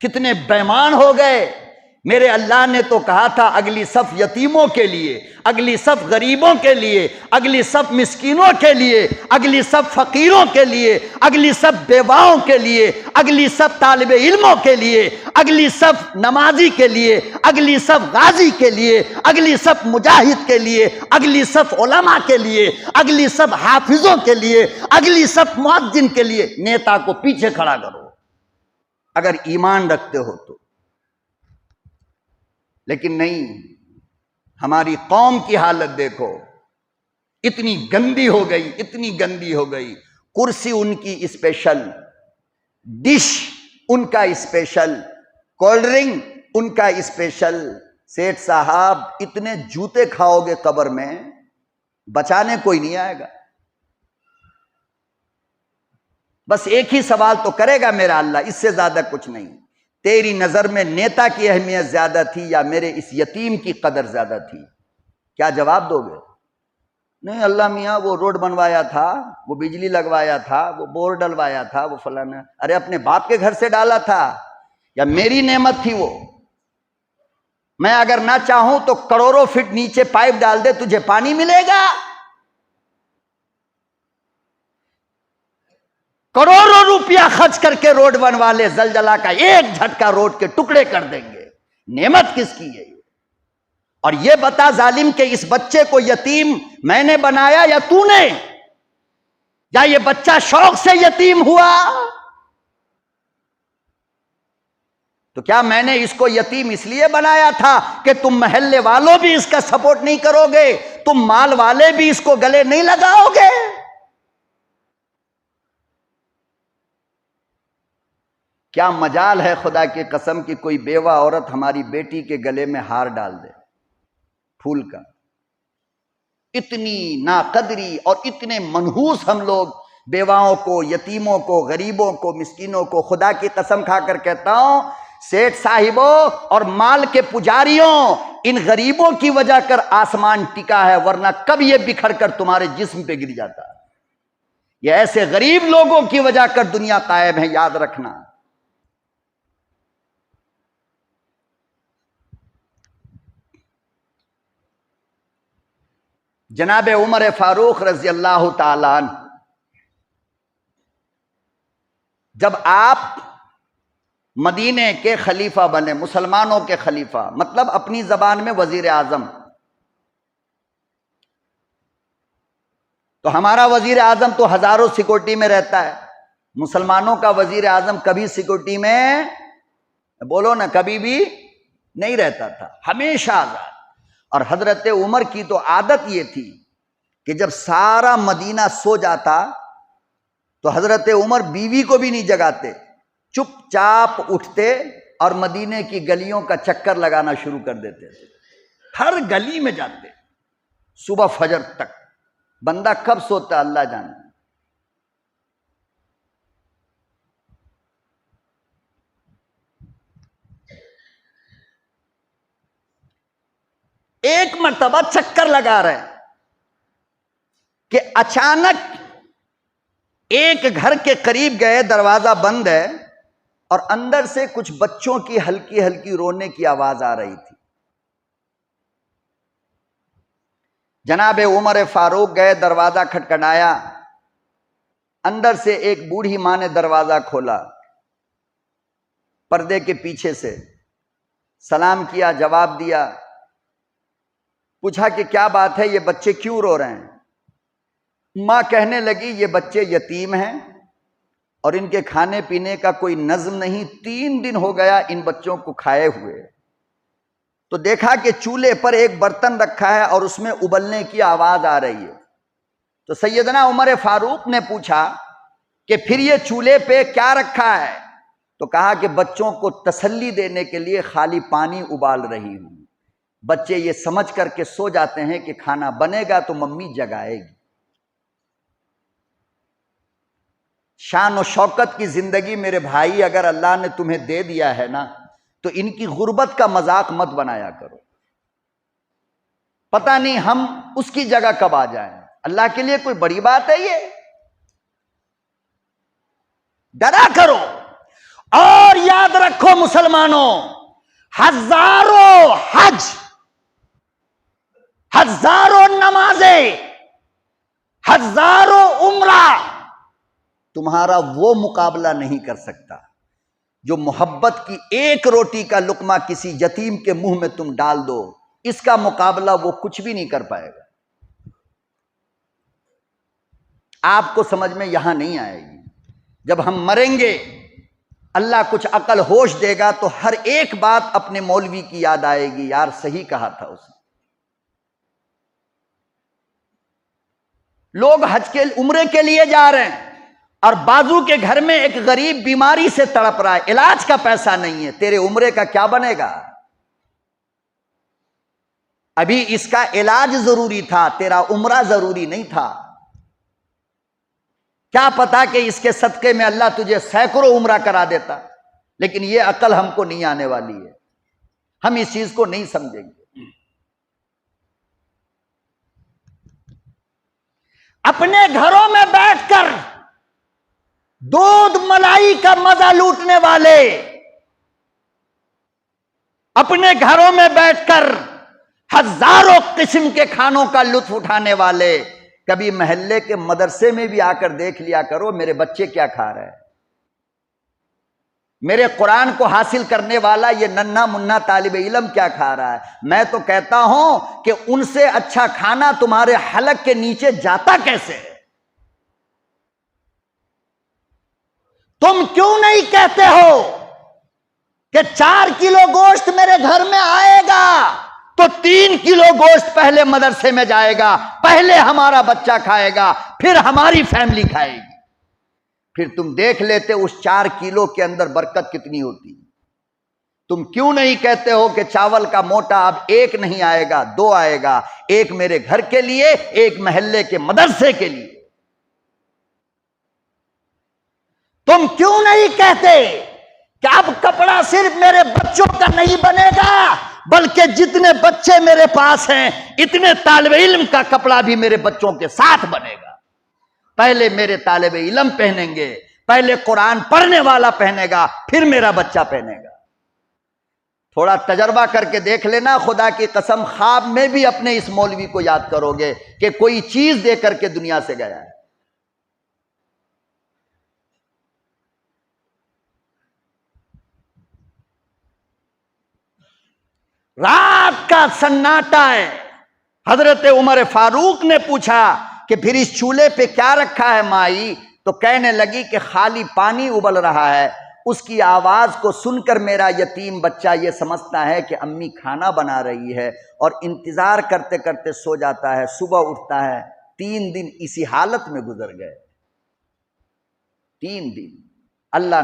کتنے بیمان ہو گئے۔ میرے اللہ نے تو کہا تھا اگلی صف یتیموں کے لیے، اگلی صف غریبوں کے لیے، اگلی صف مسکینوں کے لیے، اگلی صف فقیروں کے لیے، اگلی صف بیواؤں کے لیے، اگلی صف طالب علموں کے لیے، اگلی صف نمازی کے لیے، اگلی صف غازی کے لیے، اگلی صف مجاہد کے لیے، اگلی صف علماء کے لیے، اگلی صف حافظوں کے لیے، اگلی صف مؤذن کے لیے۔ نیتا کو پیچھے کھڑا کرو اگر ایمان رکھتے ہو تو، لیکن نہیں۔ ہماری قوم کی حالت دیکھو، اتنی گندی ہو گئی، اتنی گندی ہو گئی۔ کرسی ان کی اسپیشل، ڈش ان کا اسپیشل، کولڈ ڈرنک ان کا اسپیشل۔ سیٹھ صاحب اتنے جوتے کھاؤ گے قبر میں، بچانے کوئی نہیں آئے گا۔ بس ایک ہی سوال تو کرے گا میرا اللہ، اس سے زیادہ کچھ نہیں، تیری نظر میں نیتا کی اہمیت زیادہ تھی یا میرے اس یتیم کی قدر زیادہ تھی؟ کیا جواب دو گے؟ نہیں اللہ میاں وہ روڈ بنوایا تھا، وہ بجلی لگوایا تھا، وہ بور ڈلوایا تھا، وہ فلانا۔ ارے اپنے باپ کے گھر سے ڈالا تھا یا میری نعمت تھی وہ؟ میں اگر نہ چاہوں تو کروڑوں فٹ نیچے پائپ ڈال دے، تجھے پانی ملے گا؟ کروڑوں روپیہ خرچ کر کے روڈ بنوا لے، زلزلہ کا ایک جھٹکا روڈ کے ٹکڑے کر دیں گے۔ نعمت کس کی ہے؟ اور یہ بتا ظالم کہ اس بچے کو یتیم میں نے بنایا یا تو نے؟ یا یہ بچہ شوق سے یتیم ہوا؟ تو کیا میں نے اس کو یتیم اس لیے بنایا تھا کہ تم محلے والوں بھی اس کا سپورٹ نہیں کرو گے، تم مال والے بھی اس کو گلے نہیں لگاؤ گے؟ کیا مجال ہے خدا کی قسم کی کوئی بیوہ عورت ہماری بیٹی کے گلے میں ہار ڈال دے پھول کا؟ اتنی ناقدری اور اتنے منحوس ہم لوگ بیواؤں کو، یتیموں کو، غریبوں کو، مسکینوں کو۔ خدا کی قسم کھا کر کہتا ہوں، سیٹھ صاحبوں اور مال کے پجاریوں، ان غریبوں کی وجہ کر آسمان ٹکا ہے، ورنہ کب یہ بکھر کر تمہارے جسم پہ گر جاتا۔ یہ ایسے غریب لوگوں کی وجہ کر دنیا قائم ہے، یاد رکھنا۔ جناب عمر فاروق رضی اللہ تعالی عنہ جب آپ مدینے کے خلیفہ بنے، مسلمانوں کے خلیفہ، مطلب اپنی زبان میں وزیر اعظم، تو ہمارا وزیر اعظم تو ہزاروں سیکورٹی میں رہتا ہے، مسلمانوں کا وزیر اعظم کبھی سیکورٹی میں، بولو نا، کبھی بھی نہیں رہتا تھا، ہمیشہ آزاد۔ اور حضرت عمر کی تو عادت یہ تھی کہ جب سارا مدینہ سو جاتا تو حضرت عمر بیوی کو بھی نہیں جگاتے، چپ چاپ اٹھتے اور مدینے کی گلیوں کا چکر لگانا شروع کر دیتے تھے۔ ہر گلی میں جاتے، صبح فجر تک۔ بندہ کب سوتا اللہ جانے۔ ایک مرتبہ چکر لگا رہے کہ اچانک ایک گھر کے قریب گئے، دروازہ بند ہے اور اندر سے کچھ بچوں کی ہلکی ہلکی رونے کی آواز آ رہی تھی۔ جناب عمر فاروق گئے، دروازہ کھٹکھٹایا، اندر سے ایک بوڑھی ماں نے دروازہ کھولا، پردے کے پیچھے سے سلام کیا، جواب دیا، پوچھا کہ کیا بات ہے، یہ بچے کیوں رو رہے ہیں؟ ماں کہنے لگی یہ بچے یتیم ہیں اور ان کے کھانے پینے کا کوئی نظم نہیں، 3 دن ہو گیا ان بچوں کو کھائے ہوئے۔ تو دیکھا کہ چولہے پر ایک برتن رکھا ہے اور اس میں ابلنے کی آواز آ رہی ہے۔ تو سیدنا عمر فاروق نے پوچھا کہ پھر یہ چولہے پہ کیا رکھا ہے؟ تو کہا کہ بچوں کو تسلی دینے کے لیے خالی پانی ابال رہی ہوں۔ بچے یہ سمجھ کر کے سو جاتے ہیں کہ کھانا بنے گا تو ممی جگائے گی۔ شان و شوکت کی زندگی میرے بھائی اگر اللہ نے تمہیں دے دیا ہے نا، تو ان کی غربت کا مذاق مت بنایا کرو۔ پتہ نہیں ہم اس کی جگہ کب آ جائیں۔ اللہ کے لیے کوئی بڑی بات ہے یہ؟ ڈرا کرو اور یاد رکھو مسلمانوں، ہزاروں حج، ہزاروں نمازیں، ہزاروں عمرہ تمہارا وہ مقابلہ نہیں کر سکتا جو محبت کی ایک روٹی کا لقمہ کسی یتیم کے منہ میں تم ڈال دو۔ اس کا مقابلہ وہ کچھ بھی نہیں کر پائے گا۔ آپ کو سمجھ میں یہاں نہیں آئے گی۔ جب ہم مریں گے اللہ کچھ عقل ہوش دے گا تو ہر ایک بات اپنے مولوی کی یاد آئے گی، یار صحیح کہا تھا اس نے۔ لوگ حج کے عمرے کے لیے جا رہے ہیں، اور بازو کے گھر میں ایک غریب بیماری سے تڑپ رہا ہے، علاج کا پیسہ نہیں ہے، تیرے عمرے کا کیا بنے گا؟ ابھی اس کا علاج ضروری تھا، تیرا عمرہ ضروری نہیں تھا۔ کیا پتا کہ اس کے صدقے میں اللہ تجھے سینکڑوں عمرہ کرا دیتا، لیکن یہ عقل ہم کو نہیں آنے والی ہے، ہم اس چیز کو نہیں سمجھیں گے۔ اپنے گھروں میں بیٹھ کر دودھ ملائی کا مزہ لوٹنے والے، اپنے گھروں میں بیٹھ کر ہزاروں قسم کے کھانوں کا لطف اٹھانے والے، کبھی محلے کے مدرسے میں بھی آ کر دیکھ لیا کرو میرے بچے کیا کھا رہے ہیں۔ میرے قرآن کو حاصل کرنے والا یہ ننھا منھا طالب علم کیا کھا رہا ہے۔ میں تو کہتا ہوں کہ ان سے اچھا کھانا تمہارے حلق کے نیچے جاتا کیسے ہے؟ تم کیوں نہیں کہتے ہو کہ 4 کلو گوشت میرے گھر میں آئے گا تو 3 کلو گوشت پہلے مدرسے میں جائے گا، پہلے ہمارا بچہ کھائے گا، پھر ہماری فیملی کھائے گی۔ پھر تم دیکھ لیتے اس 4 کلو کے اندر برکت کتنی ہوتی۔ تم کیوں نہیں کہتے ہو کہ چاول کا موٹا اب 1 نہیں آئے گا، 2 آئے گا، 1 میرے گھر کے لیے، 1 محلے کے مدرسے کے لیے؟ تم کیوں نہیں کہتے کہ اب کپڑا صرف میرے بچوں کا نہیں بنے گا، بلکہ جتنے بچے میرے پاس ہیں اتنے طالب علم کا کپڑا بھی میرے بچوں کے ساتھ بنے گا۔ پہلے میرے طالب علم پہنیں گے، پہلے قرآن پڑھنے والا پہنے گا، پھر میرا بچہ پہنے گا۔ تھوڑا تجربہ کر کے دیکھ لینا، خدا کی قسم خواب میں بھی اپنے اس مولوی کو یاد کرو گے کہ کوئی چیز دے کر کے دنیا سے گیا ہے۔ رات کا سناٹا ہے، حضرت عمر فاروق نے پوچھا کہ پھر اس چولہے پہ کیا رکھا ہے مائی؟ تو کہنے لگی کہ خالی پانی ابل رہا ہے۔ اس کی آواز کو سن کر میرا یتیم بچہ یہ سمجھتا ہے کہ امی کھانا بنا رہی ہے، اور انتظار کرتے کرتے سو جاتا ہے، صبح اٹھتا ہے۔ 3 دن اسی حالت میں گزر گئے، 3 دن۔ اللہ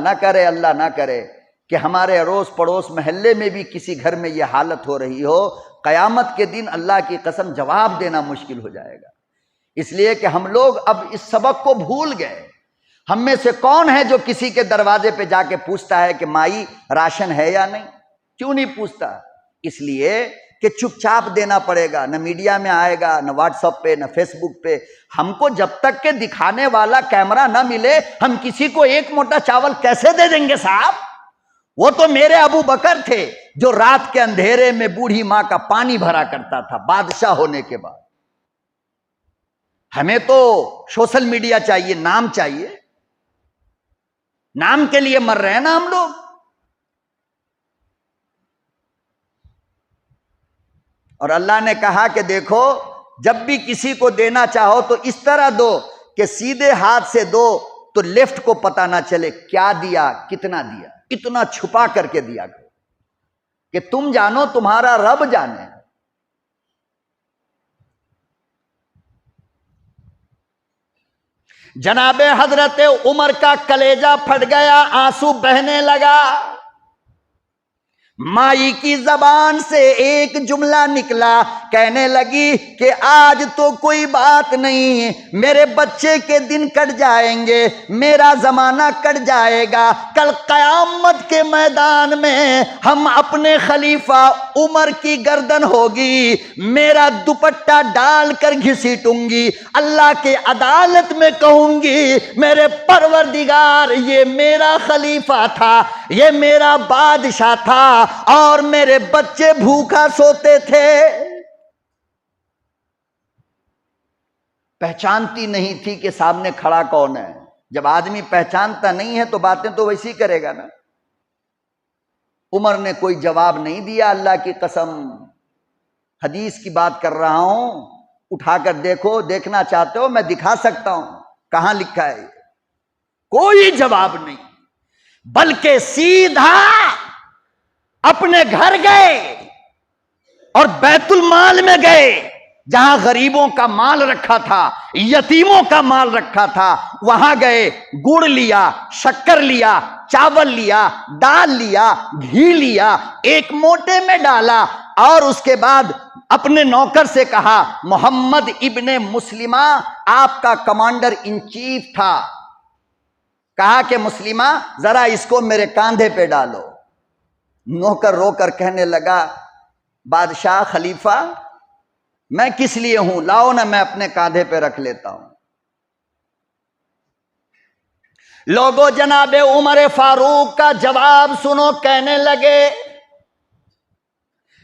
نہ کرے کہ ہمارے اڑوس پڑوس محلے میں بھی کسی گھر میں یہ حالت ہو رہی ہو، قیامت کے دن اللہ کی قسم جواب دینا مشکل ہو جائے گا۔ اس لیے کہ ہم لوگ اب اس سبق کو بھول گئے۔ ہم میں سے کون ہے جو کسی کے دروازے پہ جا کے پوچھتا ہے کہ مائی راشن ہے یا نہیں؟ کیوں نہیں پوچھتا؟ اس لیے کہ چپ چاپ دینا پڑے گا، نہ میڈیا میں آئے گا، نہ واٹس ایپ پہ، نہ فیس بک پہ۔ ہم کو جب تک کہ دکھانے والا کیمرہ نہ ملے، ہم کسی کو 1 موٹا چاول کیسے دے دیں گے صاحب؟ وہ تو میرے ابو بکر تھے جو رات کے اندھیرے میں بوڑھی ماں کا پانی بھرا کرتا تھا بادشاہ ہونے کے بعد۔ ہمیں تو سوشل میڈیا چاہیے، نام چاہیے، نام کے لیے مر رہے ہیں نا ہم لوگ۔ اور اللہ نے کہا کہ دیکھو جب بھی کسی کو دینا چاہو تو اس طرح دو کہ سیدھے ہاتھ سے دو تو لیفٹ کو پتہ نہ چلے کیا دیا، کتنا دیا، اتنا چھپا کر کے دیا کرو کہ تم جانو تمہارا رب جانے۔ جناب حضرت عمر کا کلیجہ پھٹ گیا، آنسو بہنے لگا۔ مائی کی زبان سے ایک جملہ نکلا، کہنے لگی کہ آج تو کوئی بات نہیں، میرے بچے کے دن کٹ جائیں گے، میرا زمانہ کٹ جائے گا، کل قیامت کے میدان میں ہم اپنے خلیفہ عمر کی گردن ہوگی، میرا دوپٹہ ڈال کر گھسیٹوں گی، اللہ کے عدالت میں کہوں گی میرے پروردگار یہ میرا خلیفہ تھا، یہ میرا بادشاہ تھا، اور میرے بچے بھوکا سوتے تھے۔ پہچانتی نہیں تھی کہ سامنے کھڑا کون ہے۔ جب آدمی پہچانتا نہیں ہے تو باتیں تو ویسی کرے گا نا۔ عمر نے کوئی جواب نہیں دیا، اللہ کی قسم حدیث کی بات کر رہا ہوں، اٹھا کر دیکھو، دیکھنا چاہتے ہو میں دکھا سکتا ہوں، کہاں لکھا ہے؟ کوئی جواب نہیں، بلکہ سیدھا اپنے گھر گئے اور بیت المال میں گئے جہاں غریبوں کا مال رکھا تھا، یتیموں کا مال رکھا تھا، وہاں گئے، گڑ لیا، شکر لیا، چاول لیا، دال لیا، گھی لیا، ایک موٹے میں ڈالا، اور اس کے بعد اپنے نوکر سے کہا، محمد ابن مسلمہ آپ کا کمانڈر ان چیف تھا، کہا کہ مسلمہ ذرا اس کو میرے کاندھے پہ ڈالو۔ نوکر رو کر کہنے لگا، بادشاہ خلیفہ میں کس لیے ہوں، لاؤ نا میں اپنے کاندھے پہ رکھ لیتا ہوں۔ لوگوں جناب عمر فاروق کا جواب سنو، کہنے لگے،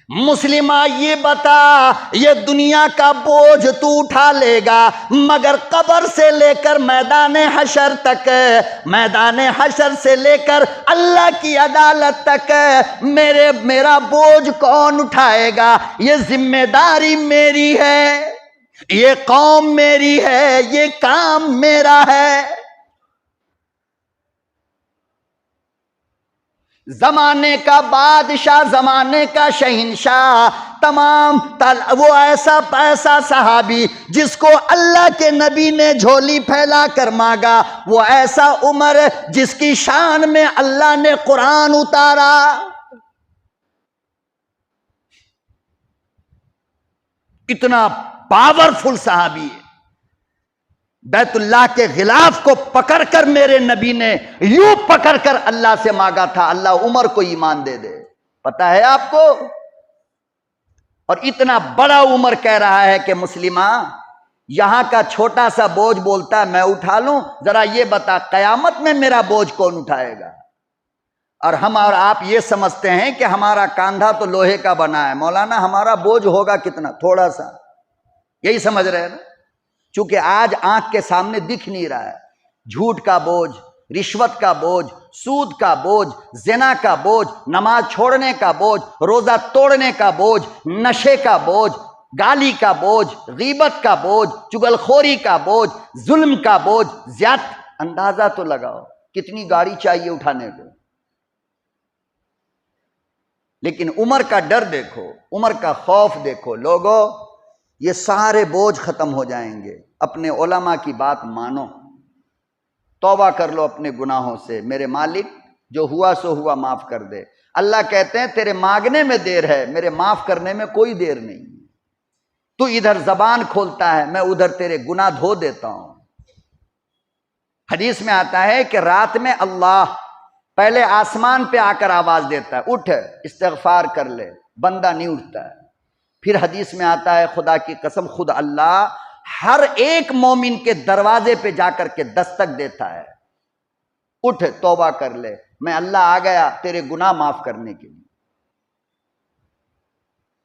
مسلمہ یہ بتا، یہ دنیا کا بوجھ تو اٹھا لے گا، مگر قبر سے لے کر میدان حشر تک، میدان حشر سے لے کر اللہ کی عدالت تک میرا بوجھ کون اٹھائے گا؟ یہ ذمہ داری میری ہے، یہ قوم میری ہے، یہ کام میرا ہے۔ زمانے کا بادشاہ، زمانے کا شہنشاہ، تمام وہ ایسا صحابی جس کو اللہ کے نبی نے جھولی پھیلا کر مانگا، وہ ایسا عمر جس کی شان میں اللہ نے قرآن اتارا۔ اتنا پاورفل صحابی ہے، بیت اللہ کے غلاف کو پکڑ کر میرے نبی نے یوں پکڑ کر اللہ سے مانگا تھا، اللہ عمر کو ایمان دے دے، پتہ ہے آپ کو؟ اور اتنا بڑا عمر کہہ رہا ہے کہ مسلمہ یہاں کا چھوٹا سا بوجھ بولتا ہے میں اٹھا لوں، ذرا یہ بتا قیامت میں میرا بوجھ کون اٹھائے گا؟ اور ہم اور آپ یہ سمجھتے ہیں کہ ہمارا کاندھا تو لوہے کا بنا ہے، مولانا ہمارا بوجھ ہوگا کتنا؟ تھوڑا سا، یہی سمجھ رہے ہیں نا؟ چونکہ آج آنکھ کے سامنے دکھ نہیں رہا ہے، جھوٹ کا بوجھ، رشوت کا بوجھ، سود کا بوجھ، زنا کا بوجھ، نماز چھوڑنے کا بوجھ، روزہ توڑنے کا بوجھ، نشے کا بوجھ، گالی کا بوجھ، غیبت کا بوجھ، چغلخوری کا بوجھ، ظلم کا بوجھ، اندازہ تو لگاؤ کتنی گاڑی چاہیے اٹھانے کو۔ لیکن عمر کا ڈر دیکھو، عمر کا خوف دیکھو، لوگو یہ سارے بوجھ ختم ہو جائیں گے، اپنے علماء کی بات مانو، توبہ کر لو اپنے گناہوں سے، میرے مالک جو ہوا سو ہوا معاف کر دے۔ اللہ کہتے ہیں تیرے مانگنے میں دیر ہے، میرے معاف کرنے میں کوئی دیر نہیں، تو ادھر زبان کھولتا ہے میں ادھر تیرے گناہ دھو دیتا ہوں۔ حدیث میں آتا ہے کہ رات میں اللہ پہلے آسمان پہ آ کر آواز دیتا ہے، اٹھ استغفار کر لے، بندہ نہیں اٹھتا ہے۔ پھر حدیث میں آتا ہے خدا کی قسم خود اللہ ہر ایک مومن کے دروازے پہ جا کر کے دستک دیتا ہے، اٹھ توبہ کر لے، میں اللہ آ گیا تیرے گناہ معاف کرنے کے لیے۔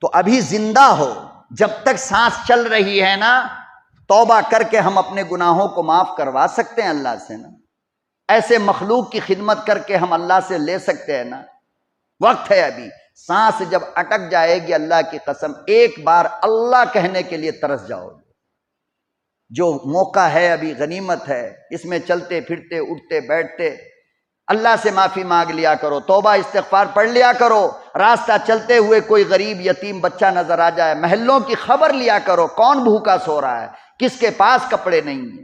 تو ابھی زندہ ہو، جب تک سانس چل رہی ہے نا، توبہ کر کے ہم اپنے گناہوں کو معاف کروا سکتے ہیں اللہ سے نا، ایسے مخلوق کی خدمت کر کے ہم اللہ سے لے سکتے ہیں نا، وقت ہے ابھی۔ سانس جب اٹک جائے گی اللہ کی قسم ایک بار اللہ کہنے کے لیے ترس جاؤ گے، جو موقع ہے ابھی غنیمت ہے، اس میں چلتے پھرتے اٹھتے بیٹھتے اللہ سے معافی مانگ لیا کرو، توبہ استغفار پڑھ لیا کرو، راستہ چلتے ہوئے کوئی غریب یتیم بچہ نظر آ جائے محلوں کی خبر لیا کرو، کون بھوکا سو رہا ہے، کس کے پاس کپڑے نہیں ہیں۔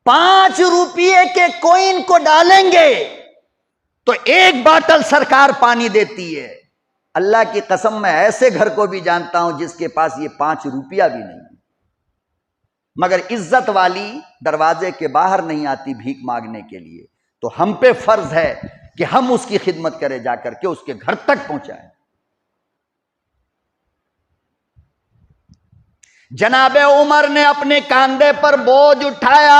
5 روپیے کے کوئن کو ڈالیں گے تو 1 باٹل سرکار پانی دیتی ہے۔ اللہ کی قسم میں ایسے گھر کو بھی جانتا ہوں جس کے پاس یہ 5 روپیہ بھی نہیں، مگر عزت والی دروازے کے باہر نہیں آتی بھیک مانگنے کے لیے، تو ہم پہ فرض ہے کہ ہم اس کی خدمت کریں، جا کر کے اس کے گھر تک پہنچائیں۔ جناب عمر نے اپنے کاندھے پر بوجھ اٹھایا،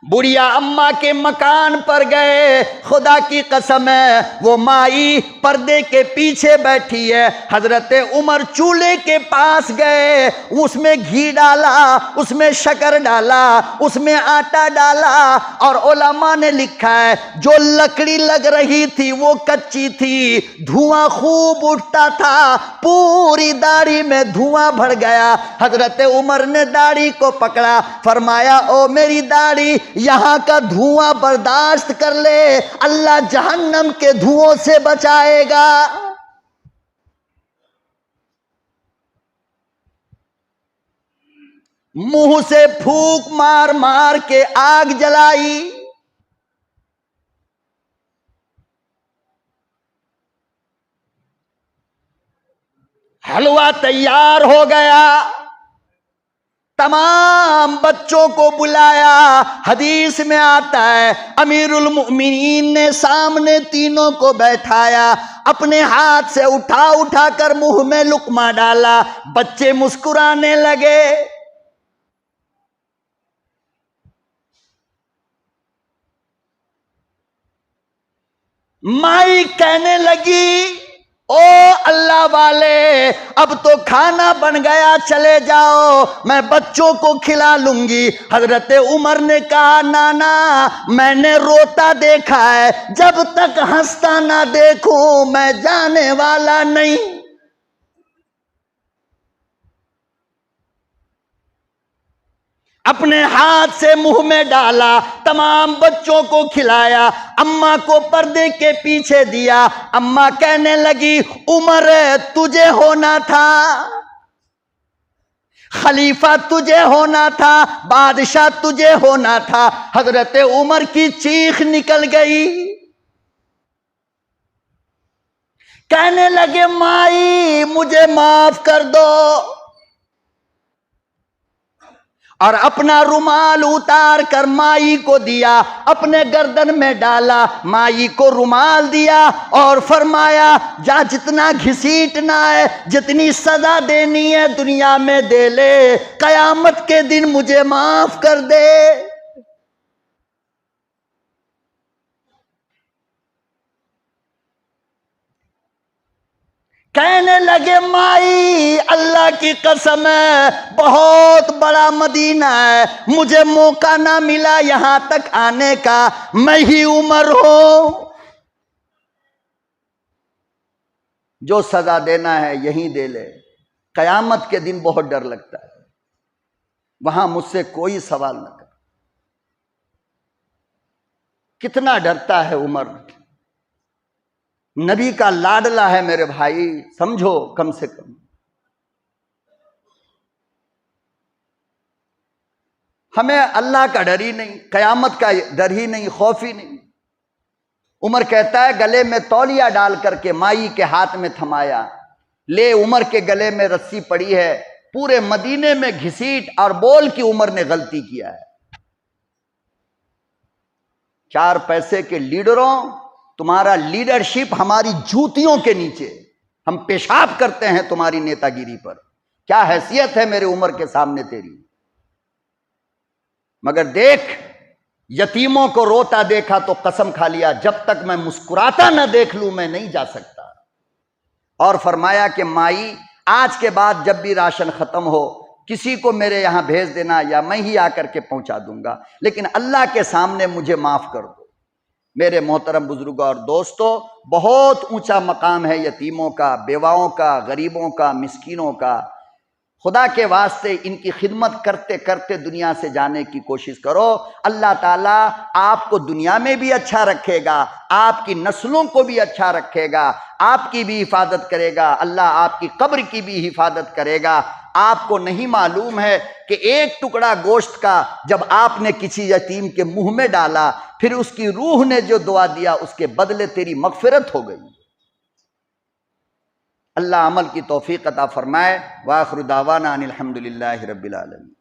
بڑھیا اماں کے مکان پر گئے، خدا کی قسم ہے وہ مائی پردے کے پیچھے بیٹھی ہے، حضرت عمر چولہے کے پاس گئے، اس میں گھی ڈالا، اس میں شکر ڈالا، اس میں آٹا ڈالا، اور علماء نے لکھا ہے جو لکڑی لگ رہی تھی وہ کچی تھی، دھواں خوب اٹھتا تھا، پوری داڑھی میں دھواں بھر گیا۔ حضرت عمر نے داڑھی کو پکڑا، فرمایا او میری داڑھی، یہاں کا دھواں برداشت کر لے، اللہ جہنم کے دھوؤں سے بچائے گا۔ منہ سے پھونک مار مار کے آگ جلائی، حلوہ تیار ہو گیا، تمام بچوں کو بلایا۔ حدیث میں آتا ہے امیر المؤمنین نے سامنے تینوں کو بیٹھایا، اپنے ہاتھ سے اٹھا اٹھا کر منہ میں لقمہ ڈالا، بچے مسکرانے لگے۔ مائی کہنے لگی او اللہ والے، اب تو کھانا بن گیا، چلے جاؤ، میں بچوں کو کھلا لوں گی۔ حضرت عمر نے کہا نانا، میں نے روتا دیکھا ہے، جب تک ہنستا نہ دیکھوں میں جانے والا نہیں۔ اپنے ہاتھ سے منہ میں ڈالا، تمام بچوں کو کھلایا، اماں کو پردے کے پیچھے دیا۔ اماں کہنے لگی عمر تجھے ہونا تھا، خلیفہ تجھے ہونا تھا، بادشاہ تجھے ہونا تھا۔ حضرت عمر کی چیخ نکل گئی، کہنے لگے مائی مجھے معاف کر دو، اور اپنا رومال اتار کر مائی کو دیا، اپنے گردن میں ڈالا، مائی کو رومال دیا اور فرمایا جا جتنا گھسیٹنا ہے، جتنی سزا دینی ہے دنیا میں دے لے، قیامت کے دن مجھے معاف کر دے۔ کہنے لگے مائی اللہ کی قسم ہے بہت بڑا مدینہ ہے، مجھے موقع نہ ملا یہاں تک آنے کا، میں ہی عمر ہوں، جو سزا دینا ہے یہیں دے لے، قیامت کے دن بہت ڈر لگتا ہے، وہاں مجھ سے کوئی سوال نہ کر۔ کتنا ڈرتا ہے عمر، نبی کا لاڈلا ہے میرے بھائی، سمجھو کم سے کم۔ ہمیں اللہ کا ڈر ہی نہیں، قیامت کا ڈر ہی نہیں، خوف ہی نہیں۔ عمر کہتا ہے گلے میں تولیہ ڈال کر کے مائی کے ہاتھ میں تھمایا، لے عمر کے گلے میں رسی پڑی ہے، پورے مدینے میں گھسیٹ اور بول کی عمر نے غلطی کیا ہے۔ 4 پیسے کے لیڈروں، تمہارا لیڈرشپ ہماری جوتیوں کے نیچے، ہم پیشاب کرتے ہیں تمہاری نیتا گیری پر، کیا حیثیت ہے میرے عمر کے سامنے تیری؟ مگر دیکھ، یتیموں کو روتا دیکھا تو قسم کھا لیا جب تک میں مسکراتا نہ دیکھ لوں میں نہیں جا سکتا، اور فرمایا کہ مائی آج کے بعد جب بھی راشن ختم ہو کسی کو میرے یہاں بھیج دینا یا میں ہی آ کر کے پہنچا دوں گا، لیکن اللہ کے سامنے مجھے معاف کر دو۔ میرے محترم بزرگوں اور دوستو، بہت اونچا مقام ہے یتیموں کا، بیواؤں کا، غریبوں کا، مسکینوں کا۔ خدا کے واسطے ان کی خدمت کرتے کرتے دنیا سے جانے کی کوشش کرو، اللہ تعالیٰ آپ کو دنیا میں بھی اچھا رکھے گا، آپ کی نسلوں کو بھی اچھا رکھے گا، آپ کی بھی حفاظت کرے گا، اللہ آپ کی قبر کی بھی حفاظت کرے گا۔ آپ کو نہیں معلوم ہے کہ ایک ٹکڑا گوشت کا جب آپ نے کسی یتیم کے منہ میں ڈالا، پھر اس کی روح نے جو دعا دیا اس کے بدلے تیری مغفرت ہو گئی۔ اللہ عمل کی توفیق عطا فرمائے۔ وآخر دعوانا ان الحمد للہ رب العالمین۔